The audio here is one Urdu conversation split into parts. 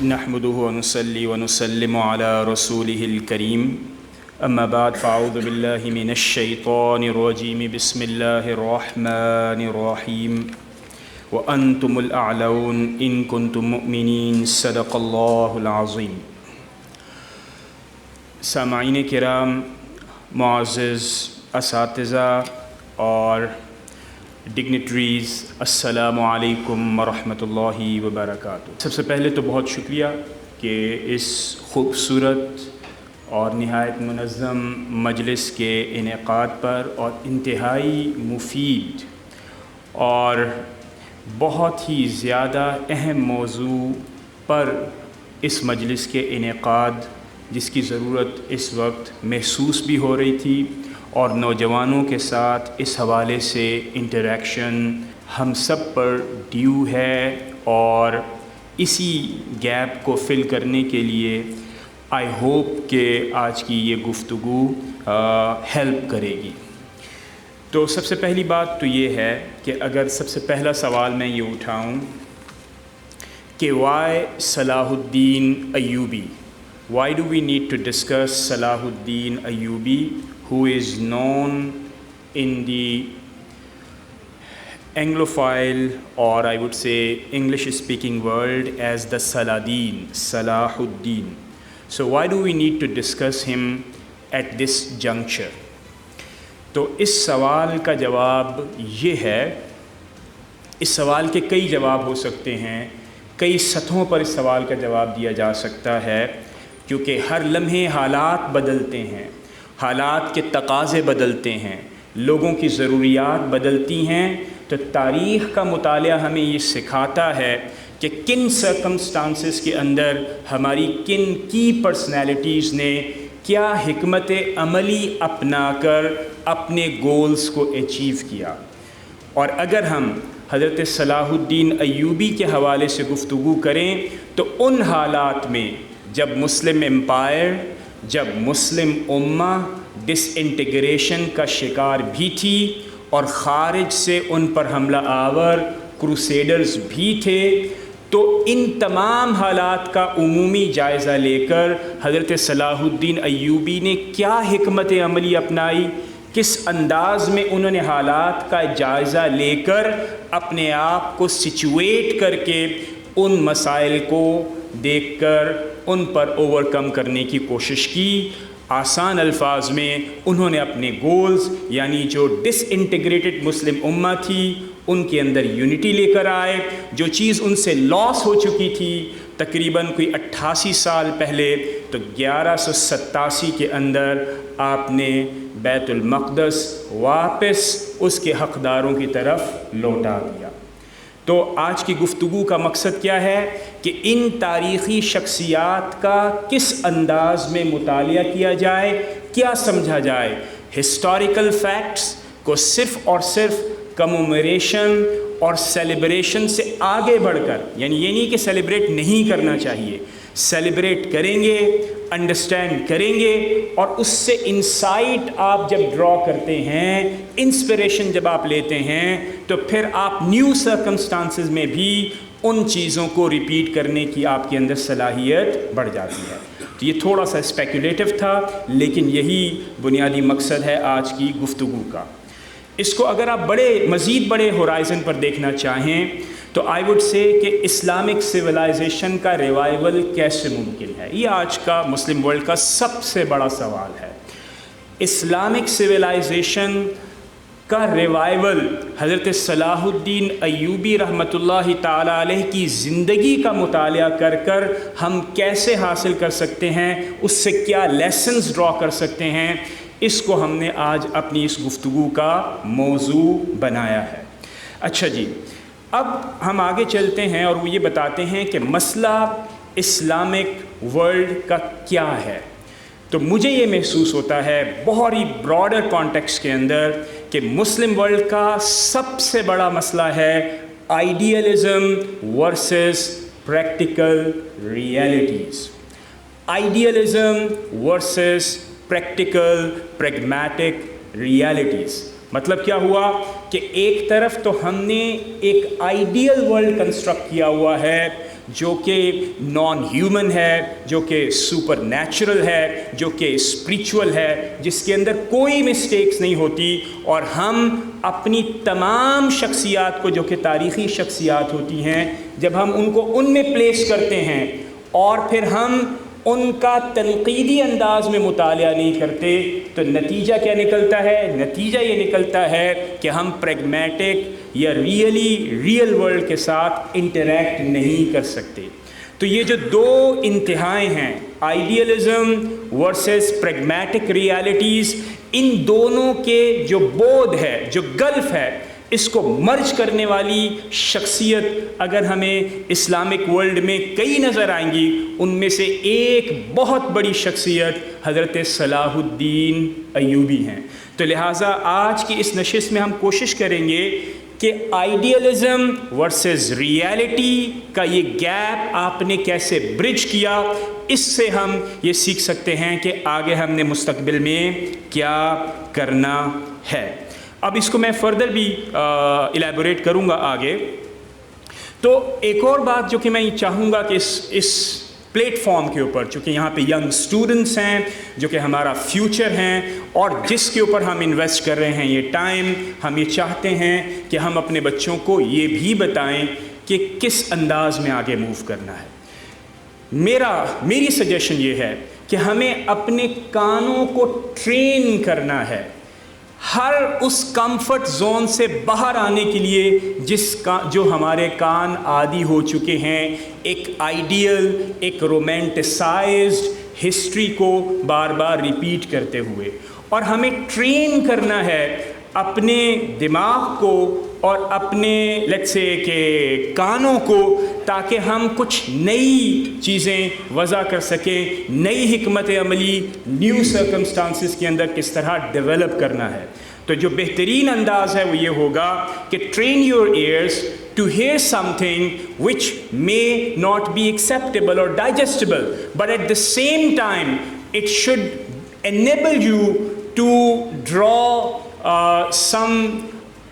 نحمده ونصلي ونسلم على رسوله الكريم اما بعد فاعوذ بالله من الشيطان الرجيم بسم الله الرحمن الرحيم وانتم الاعلون ان كنتم مؤمنين صدق الله العظيم۔ سامعین کرام، معزز اساتذہ اور ڈگنیٹریز، السلام علیکم ورحمۃ اللہ وبرکاتہ۔ سب سے پہلے تو بہت شکریہ کہ اس خوبصورت اور نہایت منظم مجلس کے انعقاد پر اور انتہائی مفید اور بہت ہی زیادہ اہم موضوع پر اس مجلس کے انعقاد جس کی ضرورت اس وقت محسوس بھی ہو رہی تھی، اور نوجوانوں کے ساتھ اس حوالے سے انٹریکشن ہم سب پر ڈیو ہے، اور اسی گیپ کو فل کرنے کے لیے آئی ہوپ کہ آج کی یہ گفتگو ہیلپ کرے گی۔ تو سب سے پہلی بات تو یہ ہے کہ اگر سب سے پہلا سوال میں یہ اٹھاؤں کہ وائی صلاح الدین Ayubi, why do we need to discuss Salahuddin Ayyubi, who is known in the Anglophile, or I would say English-speaking world, as the Saladin, Salahuddin. So why do we need to discuss him at this juncture? تو اس سوال کا جواب یہ ہے، اس سوال کے کئی جواب ہو سکتے ہیں، کئی سطحوں پر اس سوال کا جواب دیا جا سکتا ہے، کیونکہ ہر لمحے حالات بدلتے ہیں، حالات کے تقاضے بدلتے ہیں، لوگوں کی ضروریات بدلتی ہیں۔ تو تاریخ کا مطالعہ ہمیں یہ سکھاتا ہے کہ کن سرکمسٹانسز کے اندر ہماری کن کی پرسنالٹیز نے کیا حکمت عملی اپنا کر اپنے گولز کو اچیو کیا۔ اور اگر ہم حضرت صلاح الدین ایوبی کے حوالے سے گفتگو کریں تو ان حالات میں جب مسلم امپائر، جب مسلم امہ ڈس انٹیگریشن کا شکار بھی تھی اور خارج سے ان پر حملہ آور کروسیڈرز بھی تھے، تو ان تمام حالات کا عمومی جائزہ لے کر حضرت صلاح الدین ایوبی نے کیا حکمت عملی اپنائی، کس انداز میں انہوں نے حالات کا جائزہ لے کر اپنے آپ کو سچویٹ کر کے ان مسائل کو دیکھ کر ان پر اوور کم کرنے کی کوشش کی۔ آسان الفاظ میں انہوں نے اپنے گولز، یعنی جو ڈس انٹیگریٹڈ مسلم امہ تھی، ان کے اندر یونٹی لے کر آئے۔ جو چیز ان سے لاس ہو چکی تھی تقریباً کوئی 88 سال پہلے، تو 1187 کے اندر آپ نے بیت المقدس واپس اس کے حقداروں کی طرف لوٹا دیا۔ تو آج کی گفتگو کا مقصد کیا ہے کہ ان تاریخی شخصیات کا کس انداز میں مطالعہ کیا جائے، کیا سمجھا جائے۔ ہسٹوریکل فیکٹس کو صرف اور صرف کمیموریشن اور سیلیبریشن سے آگے بڑھ کر، یعنی یہ نہیں کہ سیلیبریٹ نہیں کرنا چاہیے، سیلیبریٹ کریں گے، انڈرسٹینڈ کریں گے، اور اس سے انسائٹ آپ جب ڈرا کرتے ہیں، انسپریشن جب آپ لیتے ہیں، تو پھر آپ نیو سرکمسٹانسز میں بھی ان چیزوں کو ریپیٹ کرنے کی آپ کے اندر صلاحیت بڑھ جاتی ہے۔ تو یہ تھوڑا سا اسپیکولیٹو تھا، لیکن یہی بنیادی مقصد ہے آج کی گفتگو کا۔ اس کو اگر آپ مزید بڑے ہورائزن پر دیکھنا چاہیں تو آئی وڈ سے کہ اسلامک سویلائزیشن کا ریوائول کیسے ممکن ہے، یہ آج کا مسلم ورلڈ کا سب سے بڑا سوال ہے۔ اسلامک سویلائزیشن کا ریوائول حضرت صلاح الدین ایوبی رحمۃ اللہ تعالیٰ علیہ کی زندگی کا مطالعہ کر کر ہم کیسے حاصل کر سکتے ہیں، اس سے کیا لیسنز ڈرا کر سکتے ہیں، اس کو ہم نے آج اپنی اس گفتگو کا موضوع بنایا ہے۔ اچھا جی، اب ہم آگے چلتے ہیں اور وہ یہ بتاتے ہیں کہ مسئلہ اسلامک ورلڈ کا کیا ہے۔ تو مجھے یہ محسوس ہوتا ہے بہت ہی براڈر کانٹیکسٹ کے اندر کہ مسلم ورلڈ کا سب سے بڑا مسئلہ ہے idealism versus practical realities, idealism versus practical pragmatic realities. مطلب کیا ہوا کہ ایک طرف تو ہم نے ایک آئیڈیل ورلڈ کنسٹرکٹ کیا ہوا ہے جو کہ نان ہیومن ہے, جو کہ سپر نیچرل ہے, جو کہ اسپریچول ہے, جس کے اندر کوئی مسٹیکس نہیں ہوتی, اور ہم اپنی تمام شخصیات کو جو کہ تاریخی شخصیات ہوتی ہیں, جب ہم ان کو ان میں پلیس کرتے ہیں اور پھر ہم ان کا تنقیدی انداز میں مطالعہ نہیں کرتے, تو نتیجہ کیا نکلتا ہے؟ نتیجہ یہ نکلتا ہے کہ ہم پریگمیٹک یا ریئل ورلڈ کے ساتھ انٹریکٹ نہیں کر سکتے. تو یہ جو دو انتہائیں ہیں, آئیڈیلزم ورسز پریگمیٹک ریالٹیز, ان دونوں کے جو بودھ ہے, جو گلف ہے, اس کو مرج کرنے والی شخصیت اگر ہمیں اسلامک ورلڈ میں کئی نظر آئیں گی, ان میں سے ایک بہت بڑی شخصیت حضرت صلاح الدین ایوبی ہیں. تو لہٰذا آج کی اس نشست میں ہم کوشش کریں گے کہ آئیڈیلزم ورسز ریالٹی کا یہ گیپ آپ نے کیسے برج کیا. اس سے ہم یہ سیکھ سکتے ہیں کہ آگے ہم نے مستقبل میں کیا کرنا ہے. اب اس کو میں فردر بھی الیبوریٹ کروں گا آگے. تو ایک اور بات جو کہ میں یہ چاہوں گا کہ اس پلیٹ فارم کے اوپر, چونکہ یہاں پہ ینگ اسٹوڈنٹس ہیں جو کہ ہمارا فیوچر ہیں, اور جس کے اوپر ہم انویسٹ کر رہے ہیں یہ ٹائم, ہم یہ چاہتے ہیں کہ ہم اپنے بچوں کو یہ بھی بتائیں کہ کس انداز میں آگے موو کرنا ہے. میری سجیشن یہ ہے کہ ہمیں اپنے کانوں کو ٹرین کرنا ہے ہر اس کمفرٹ زون سے باہر آنے کے لیے جو ہمارے کان عادی ہو چکے ہیں ایک آئیڈیل, ایک رومانٹیسائزڈ ہسٹری کو بار بار ریپیٹ کرتے ہوئے. اور ہمیں ٹرین کرنا ہے اپنے دماغ کو اور اپنے لیٹس سے کہ کانوں کو, تاکہ ہم کچھ نئی چیزیں وضع کر سکیں, نئی حکمت عملی نیو سرکمسٹانسز کے اندر کس طرح ڈیولپ کرنا ہے. تو جو بہترین انداز ہے وہ یہ ہوگا کہ train your ears to hear something which may not be acceptable اور digestible, but at the same time it should enable you to draw some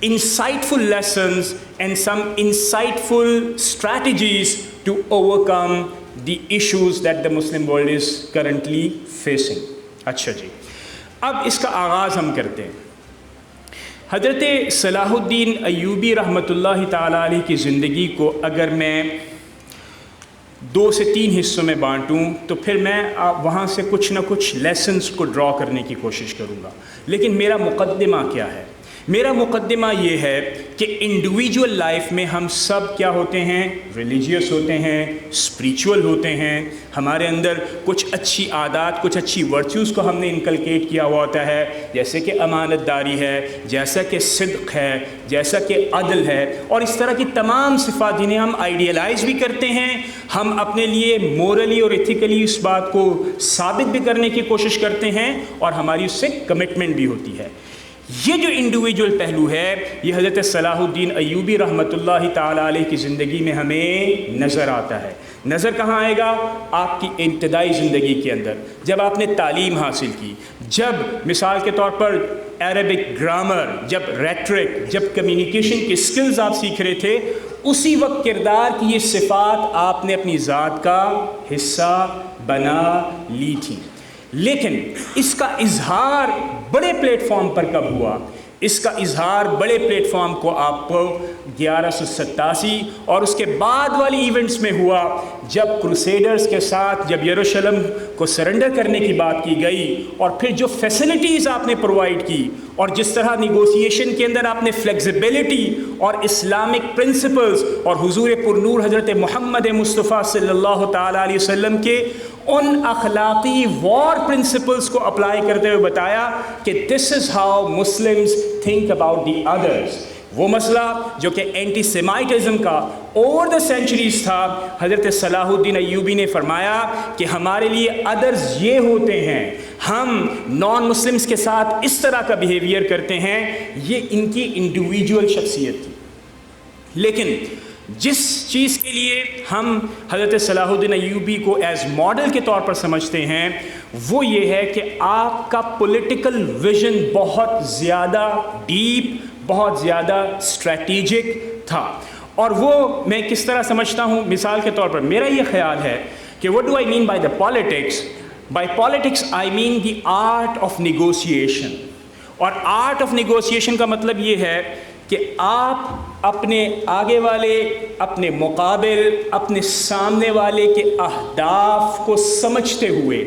insightful lessons and some insightful strategies to overcome the issues that the Muslim world is currently facing. اچھا جی, اب اس کا آغاز ہم کرتے ہیں. حضرت صلاح الدین ایوبی رحمۃ اللہ تعالیٰ علیہ کی زندگی کو اگر میں 2 سے 3 حصوں میں بانٹوں تو پھر میں وہاں سے کچھ نہ کچھ لیسنز کو ڈرا کرنے کی کوشش کروں گا. لیکن میرا مقدمہ کیا ہے؟ میرا مقدمہ یہ ہے کہ انڈیویجول لائف میں ہم سب کیا ہوتے ہیں؟ ریلیجیس ہوتے ہیں, اسپریچول ہوتے ہیں. ہمارے اندر کچھ اچھی عادات, کچھ اچھی ورچوز کو ہم نے انکلکیٹ کیا ہوا ہوتا ہے, جیسے کہ امانت داری ہے, جیسا کہ صدق ہے, جیسا کہ عدل ہے, اور اس طرح کی تمام صفات جنہیں ہم آئیڈیلائز بھی کرتے ہیں. ہم اپنے لیے مورلی اور ایتھیکلی اس بات کو ثابت بھی کرنے کی کوشش کرتے ہیں, اور ہماری اس سے کمٹمنٹ بھی ہوتی ہے. یہ جو انڈیویجول پہلو ہے یہ حضرت صلاح الدین ایوبی رحمۃ اللہ تعالیٰ علیہ کی زندگی میں ہمیں نظر آتا ہے. نظر کہاں آئے گا؟ آپ کی ابتدائی زندگی کے اندر, جب آپ نے تعلیم حاصل کی, جب مثال کے طور پر عربک گرامر, جب ریٹرک, جب کمیونیکیشن کے سکلز آپ سیکھ رہے تھے, اسی وقت کردار کی یہ صفات آپ نے اپنی ذات کا حصہ بنا لی تھی. لیکن اس کا اظہار بڑے پلیٹ فارم پر کب ہوا؟ اس کا اظہار بڑے پلیٹ فارم کو آپ کو 1187 اور اس کے بعد والی ایونٹس میں ہوا, جب کروسیڈرز کے ساتھ جب یروشلم کو سرنڈر کرنے کی بات کی گئی, اور پھر جو فیسلٹیز آپ نے پرووائڈ کی, اور جس طرح نیگوسیشن کے اندر آپ نے فلیکسیبلٹی اور اسلامک پرنسپلز اور حضور پرنور حضرت محمد مصطفیٰ صلی اللہ تعالیٰ علیہ وسلم کے ان اخلاقی وار پرنسپلز کو اپلائی کرتے ہوئے بتایا کہ this is how Muslims think about the others. وہ مسئلہ جو کہ اینٹی سیمائٹزم کا اوور دا سینچریز تھا, حضرت صلاح الدین ایوبی نے فرمایا کہ ہمارے لیے ادرز یہ ہوتے ہیں, ہم نان مسلمز کے ساتھ اس طرح کا بیہیویئر کرتے ہیں. یہ ان کی انڈیویجول شخصیت تھی. لیکن جس چیز کے لیے ہم حضرت صلاح الدین ایوبی کو ایز ماڈل کے طور پر سمجھتے ہیں وہ یہ ہے کہ آپ کا پولیٹیکل ویژن بہت زیادہ ڈیپ, بہت زیادہ اسٹریٹجک تھا, اور وہ میں کس طرح سمجھتا ہوں، مثال کے طور پر میرا یہ خیال ہے کہ what do I mean by the politics? By politics I mean the art of negotiation. اور آرٹ آف نیگوسیشن کا مطلب یہ ہے کہ آپ اپنے آگے والے، اپنے مقابل، اپنے سامنے والے کے اہداف کو سمجھتے ہوئے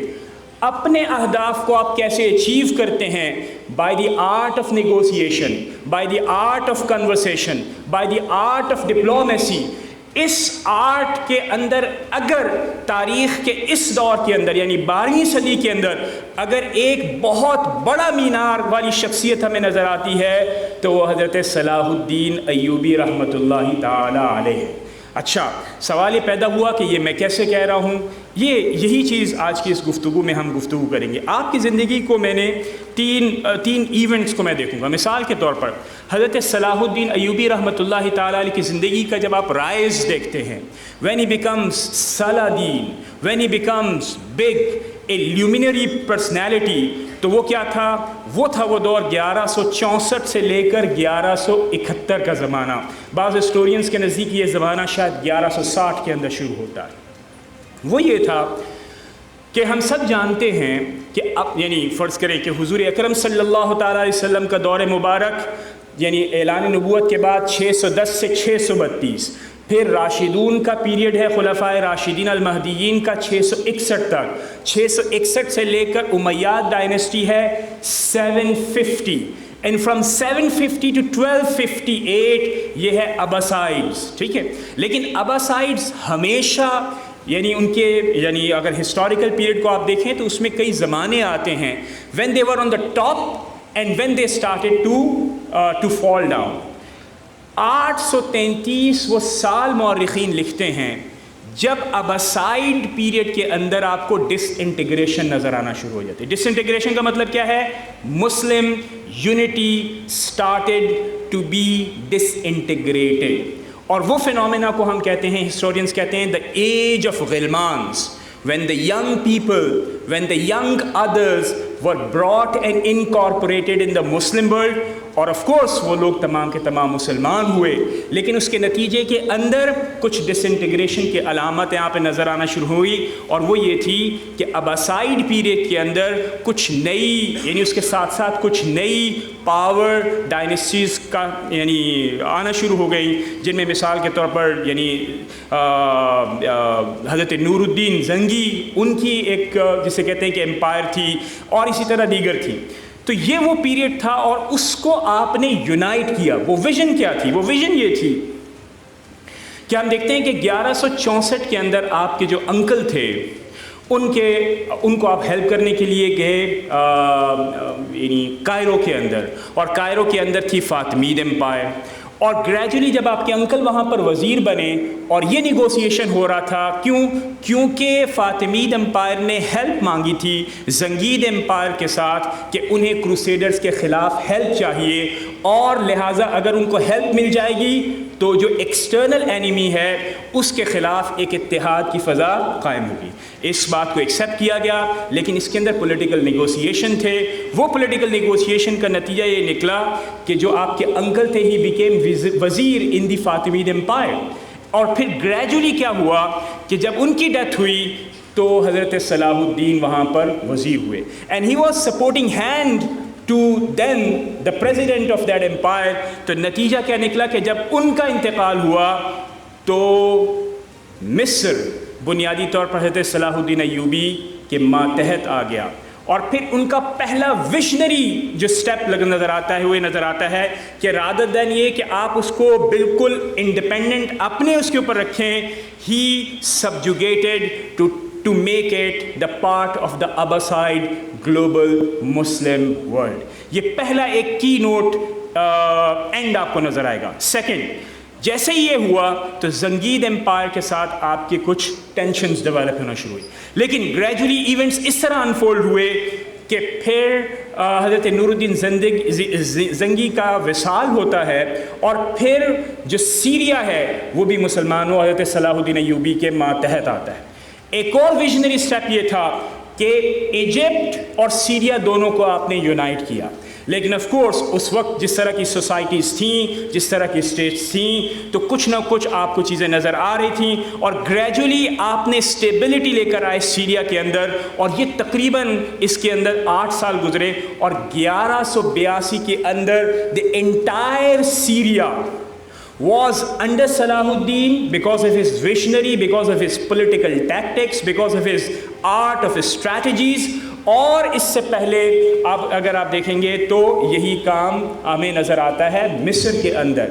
اپنے اہداف کو آپ کیسے اچیو کرتے ہیں، by the art of negotiation, by the art of conversation, by the art of diplomacy. اس آرٹ کے اندر اگر تاریخ کے اس دور کے اندر یعنی 12ویں صدی کے اندر اگر ایک بہت بڑا مینار والی شخصیت ہمیں نظر آتی ہے تو وہ حضرت صلاح الدین ایوبی رحمۃ اللہ تعالی علیہ. اچھا، سوال یہ پیدا ہوا کہ یہ میں کیسے کہہ رہا ہوں. یہی چیز آج کی اس گفتگو میں ہم گفتگو کریں گے. آپ کی زندگی کو میں نے تین ایونٹس کو میں دیکھوں گا. مثال کے طور پر حضرت صلاح الدین ایوبی رحمۃ اللہ تعالیٰ علیہ کی زندگی کا جب آپ رائز دیکھتے ہیں، when he becomes Saladin, when he becomes big, a luminary personality، تو وہ کیا تھا؟ وہ تھا وہ دور 1164 سے لے کر 1171 کا زمانہ. بعض ہسٹورینز کے نزدیک یہ زمانہ شاید 1160 کے اندر شروع ہوتا ہے. وہ یہ تھا کہ ہم سب جانتے ہیں کہ اب یعنی فرض کریں کہ حضور اکرم صلی اللہ تعالیٰ علیہ وسلم کا دور مبارک یعنی اعلان نبوت کے بعد 610 سے 632، پھر راشدون کا پیریڈ ہے، خلفائے راشدین المہدیین کا 661 تک، 661 سے لے کر امیاد ڈائنسٹی ہے 750، اینڈ فرام 750 to 1258 یہ ہے اباسائڈس. ٹھیک ہے، لیکن اباسائڈس ہمیشہ یعنی ان کے یعنی اگر ہسٹوریکل پیریڈ کو آپ دیکھیں تو اس میں کئی زمانے آتے ہیں when they were on the top and when they started to fall down. 833 وہ سال مورخین لکھتے ہیں جب اباسائڈ پیریڈ کے اندر آپ کو ڈس انٹیگریشن نظر آنا شروع ہو جاتی ہے. ڈس انٹیگریشن کا مطلب کیا ہے؟ Muslim unity started to be disintegrated. اور وہ فینومینا کو ہم کہتے ہیں، ہسٹورینز کہتے ہیں، دا ایج آف غلمانس، when the young people, when the young others were brought and incorporated in the Muslim world. اور آف کورس وہ لوگ تمام کے تمام مسلمان ہوئے، لیکن اس کے نتیجے کے اندر کچھ ڈس انٹیگریشن کے علامت یہاں پہ نظر آنا شروع ہوئی، اور وہ یہ تھی کہ اباسائڈ پیریڈ کے اندر کچھ نئی یعنی اس کے ساتھ ساتھ کچھ نئی پاور ڈائنسٹیز کا یعنی آنا شروع ہو گئی، جن میں مثال کے طور پر یعنی حضرت نور الدین زنگی ان کی ایک جسے کہتے ہیں کہ امپائر تھی، اور اسی طرح دیگر تھی. تو یہ وہ پیریڈ تھا اور اس کو آپ نے یونائٹ کیا. وہ ویژن کیا تھی؟ وہ ویژن یہ تھی کہ ہم دیکھتے ہیں کہ 1164 کے اندر آپ کے جو انکل تھے ان کو آپ ہیلپ کرنے کے لیے گئے یعنی کائرو کے اندر، اور کائرو کے اندر تھی فاطمید امپائر. اور گریجولی جب آپ کے انکل وہاں پر وزیر بنے اور یہ نیگوسیشن ہو رہا تھا، کیونکہ فاطمید امپائر نے ہیلپ مانگی تھی زنگید امپائر کے ساتھ کہ انہیں کروسیڈرز کے خلاف ہیلپ چاہیے، اور لہٰذا اگر ان کو ہیلپ مل جائے گی تو جو ایکسٹرنل اینیمی ہے اس کے خلاف ایک اتحاد کی فضا قائم ہوگی. اس بات کو ایکسیپٹ کیا گیا، لیکن اس کے اندر پولیٹیکل نیگوسیشن تھے. وہ پولیٹیکل نیگوسیشن کا نتیجہ یہ نکلا کہ جو آپ کے انکل تھے ہی بیکیم وزیر ان دی فاطمید امپائر. اور پھر گریجولی کیا ہوا کہ جب ان کی ڈیتھ ہوئی تو حضرت صلاح الدین وہاں پر وزیر ہوئے، and he was supporting hand to then the president of that empire. تو نتیجہ کیا نکلا کہ جب ان کا انتقال ہوا تو مصر بنیادی طور پر حضرت صلاح الدین ایوبی کے ماتحت آ گیا. اور پھر ان کا پہلا ویژنری جو سٹیپ نظر آتا ہے وہ یہ نظر آتا ہے کہ رادر دین یہ کہ آپ اس کو بالکل انڈیپینڈنٹ اپنے اس کے اوپر رکھیں، he subjugated to make it the part of the Abbasid global Muslim world. یہ پہلا ایک کی نوٹ اینڈ آپ کو نظر آئے گا. سیکنڈ، جیسے ہی یہ ہوا تو زنگید امپائر کے ساتھ آپ کے کچھ ٹینشنز ڈیولپ ہونا شروع ہوئی، لیکن گریجولی ایونٹس اس طرح انفولڈ ہوئے کہ پھر حضرت نور الدین زنگی کا وصال ہوتا ہے، اور پھر جو سیریا ہے وہ بھی مسلمانوں حضرت صلاح الدین ایوبی کے ماتحت آتا ہے. ایک اور ویژنری سٹیپ یہ تھا کہ ایجپٹ اور سیریا دونوں کو آپ نے یونائٹ کیا، لیکن آف کورس اس وقت جس طرح کی سوسائٹیز تھیں, جس طرح کی اسٹیٹس تھیں, تو کچھ نہ کچھ آپ کو چیزیں نظر آ رہی تھیں, اور گریجولی آپ نے اسٹیبلٹی لے کر آئے سیریا کے اندر, اور یہ تقریباً اس کے اندر 8 سال گزرے, اور 1182 کے اندر the entire Syria was under Salahuddin because of his visionary, because of his political tactics, because of his art of his strategies. اور اس سے پہلے اگر آپ دیکھیں گے تو یہی کام ہمیں نظر آتا ہے مصر کے اندر.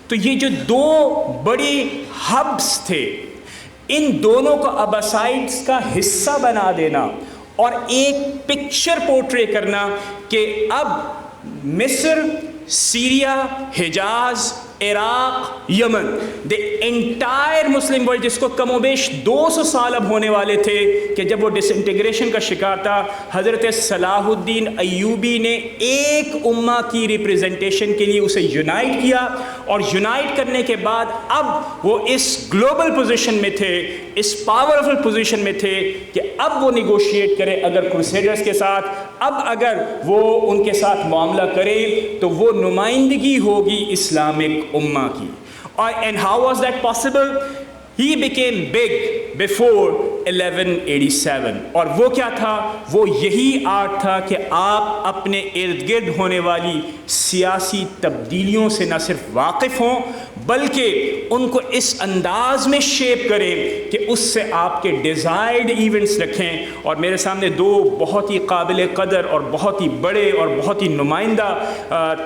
تو یہ جو 2 بڑے ہبس تھے, ان دونوں کو اباسائڈس کا حصہ بنا دینا اور ایک پکچر پورٹرے کرنا کہ اب مصر, سیریا, حجاز, عراق, یمن, the entire مسلم ورلڈ, جس کو کم و بیش 200 سال اب ہونے والے تھے کہ جب وہ ڈس انٹیگریشن کا شکار تھا, حضرت صلاح الدین ایوبی نے ایک امہ کی ریپریزنٹیشن کے لیے اسے یونائٹ کیا, اور یونائٹ کرنے کے بعد اب وہ اس گلوبل پوزیشن میں تھے, اس پاورفل پوزیشن میں تھے کہ اب وہ نیگوشیٹ کرے اگر کروسیڈرز کے ساتھ, اب اگر وہ ان کے ساتھ معاملہ کرے تو وہ نمائندگی ہوگی اسلامک امہ کی. And how was that possible? He became big before 1187. اور وہ کیا تھا؟ وہ یہی آرٹ تھا کہ آپ اپنے ارد گرد ہونے والی سیاسی تبدیلیوں سے نہ صرف واقف ہوں بلکہ ان کو اس انداز میں شیپ کریں کہ اس سے آپ کے ڈیزائرڈ ایونٹس رکھیں. اور میرے سامنے 2 بہت ہی قابل قدر اور بہت ہی بڑے اور بہت ہی نمائندہ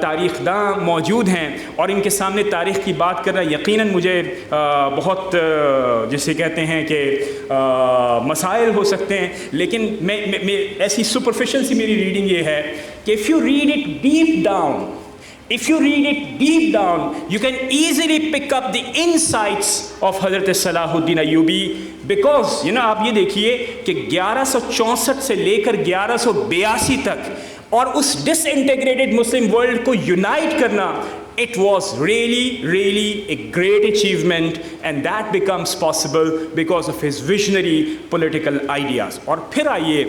تاریخ داں موجود ہیں, اور ان کے سامنے تاریخ کی بات کرنا یقیناً مجھے بہت جسے کہتے ہیں کہ مسائل ہو سکتے ہیں, لیکن میں ایسی سپرفیشل سی میری ریڈنگ یہ ہے کہ if you read it deep down, you can easily pick up the insights of حضرت صلاح الدین ایوبی, because آپ یہ دیکھیے کہ 1164 سے لے کر 1182 تک اور اس ڈس انٹیگریٹڈ مسلم ورلڈ کو یونائٹ کرنا, it was really a great achievement, and that becomes possible because of his visionary political ideas. اور پھر آئیے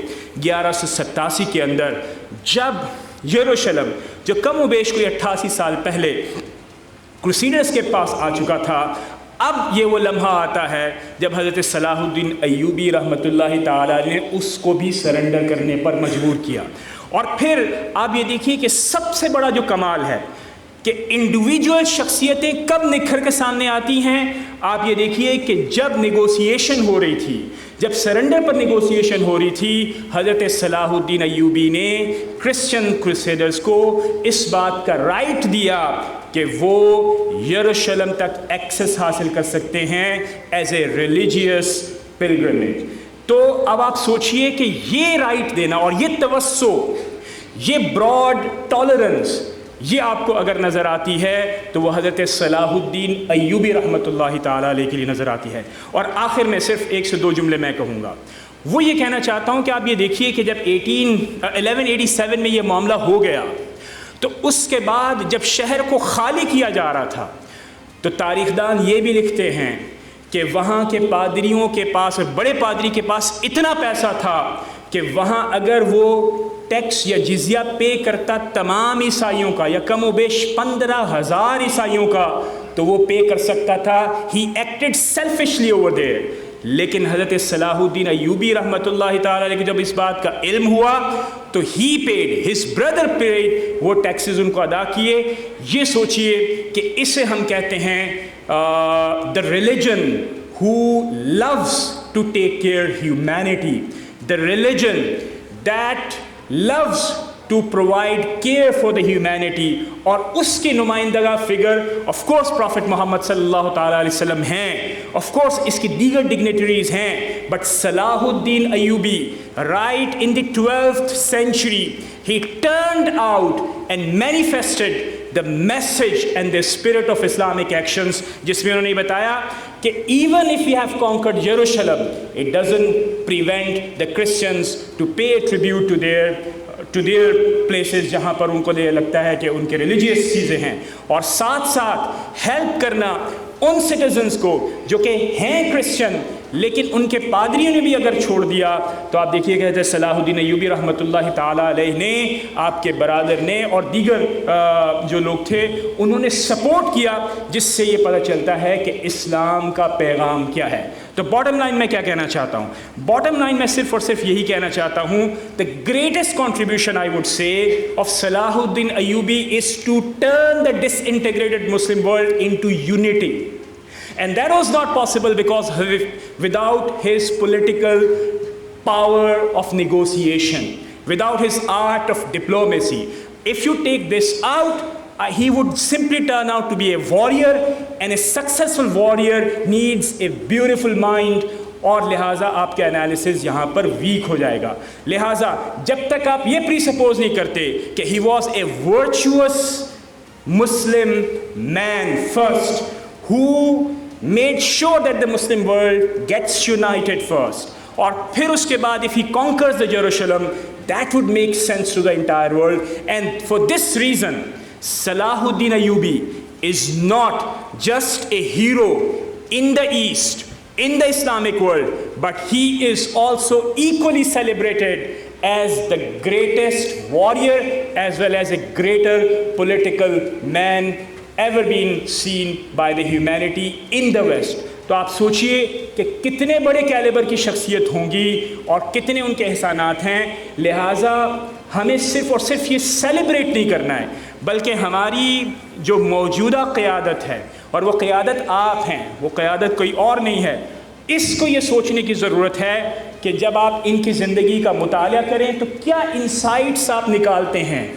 1187 کے اندر جب یروشلم, جو کم و بیش کوئی 88 سال پہلے کروسیڈرز کے پاس آ چکا تھا, اب یہ وہ لمحہ آتا ہے جب حضرت صلاح الدین ایوبی رحمۃ اللہ تعالیٰ نے اس کو بھی سرنڈر کرنے پر مجبور کیا. اور پھر آپ یہ دیکھیے کہ سب سے بڑا جو کمال ہے کہ انڈیویجول شخصیتیں کب نکھر کے سامنے آتی ہیں. آپ یہ دیکھیے کہ جب نیگوسیشن ہو رہی تھی, جب سرنڈر پر نیگوسیشن ہو رہی تھی, حضرت صلاح الدین ایوبی نے کرسچن کروسیڈرز کو اس بات کا رائٹ دیا کہ وہ یروشلم تک ایکسس حاصل کر سکتے ہیں ایز اے ریلیجیس پلگرمیج. تو اب آپ سوچئے کہ یہ رائٹ دینا اور یہ توسع, یہ براڈ ٹالرنس, یہ آپ کو اگر نظر آتی ہے تو وہ حضرت صلاح الدین ایوبی رحمۃ اللہ تعالیٰ علیہ کے لیے نظر آتی ہے. اور آخر میں صرف 1 سے 2 جملے میں کہوں گا. وہ یہ کہنا چاہتا ہوں کہ آپ یہ دیکھیے کہ جب 1187 میں یہ معاملہ ہو گیا تو اس کے بعد جب شہر کو خالی کیا جا رہا تھا تو تاریخ دان یہ بھی لکھتے ہیں کہ وہاں کے پادریوں کے پاس, بڑے پادری کے پاس اتنا پیسہ تھا کہ وہاں اگر وہ ٹیکس یا جزیہ پے کرتا تمام عیسائیوں کا یا کم و بیش 15,000 عیسائیوں کا تو وہ پے کر سکتا تھا. ہی ایکٹڈ سیلفشلی اوور دیئر. لیکن حضرت صلاح الدین ایوبی رحمۃ اللہ تعالیٰ علیہ کو جب اس بات کا علم ہوا تو ہی پیڈ, ہز بردر پیڈ, وہ ٹیکسز ان کو ادا کیے. یہ سوچئے کہ اسے ہم کہتے ہیں the religion who loves to take care humanity, the religion that loves to provide care for the humanity. اور اس کی نمائندگہ فگر آف کورس پرافٹ محمد صلی اللہ تعالیٰ علیہ وسلم ہیں, آف کورس اس کی دیگر ڈگنیٹریز ہیں, بٹ صلاح الدین Ayubi right in the 12th century he turned out and manifested the message and the spirit of Islamic actions, جس میں انہوں نے بتایا کہ even if we have conquered Jerusalem, it doesn't prevent the Christians to pay tribute to their places جہاں پر ان کو یہ لگتا ہے کہ ان کے ریلیجیس چیزیں ہیں, اور ساتھ ساتھ ہیلپ کرنا ان سٹیزنز کو جو کہ ہیں کرسچن لیکن ان کے پادریوں نے بھی اگر چھوڑ دیا تو آپ دیکھیے کہ حضرت صلاح الدین ایوبی رحمۃ اللہ تعالیٰ علیہ نے، آپ کے برادر نے اور دیگر جو لوگ تھے انہوں نے سپورٹ کیا، جس سے یہ پتہ چلتا ہے کہ اسلام کا پیغام کیا ہے۔ تو باٹم لائن میں کیا کہنا چاہتا ہوں؟ باٹم لائن میں صرف اور صرف یہی کہنا چاہتا ہوں، the greatest contribution I would say of Salahuddin Ayyubi is to turn the disintegrated Muslim world into unity. And that was not possible because without his political power of negotiation, without his art of diplomacy. If you take this out, he would simply turn out to be a warrior, and a successful warrior needs a beautiful mind, اور لہٰذا آپ کے انالیسز یہاں پر ویک ہو جائے گا۔ لہٰذا جب تک آپ یہ پری سپوز نہیں کرتے کہ he was a virtuous Muslim man first, who made sure that the Muslim world gets united first, اور پھر اس کے بعد if he conquers the Jerusalem, that would make sense to the entire world. And for this reason, Salahuddin Ayyubi is not just a hero in the East, in the Islamic world, but he is also equally celebrated as the greatest warrior as well as a greater political man ever been seen by the humanity in the West. تو آپ سوچئے کہ کتنے بڑے کیلیبر کی شخصیت ہوں گی اور کتنے ان کے احسانات ہیں۔ لہٰذا ہمیں صرف اور صرف یہ سیلیبریٹ نہیں کرنا ہے، بلکہ ہماری جو موجودہ قیادت ہے، اور وہ قیادت آپ ہیں، وہ قیادت کوئی اور نہیں ہے، اس کو یہ سوچنے کی ضرورت ہے کہ جب آپ ان کی زندگی کا مطالعہ کریں تو کیا انسائٹس آپ نکالتے ہیں۔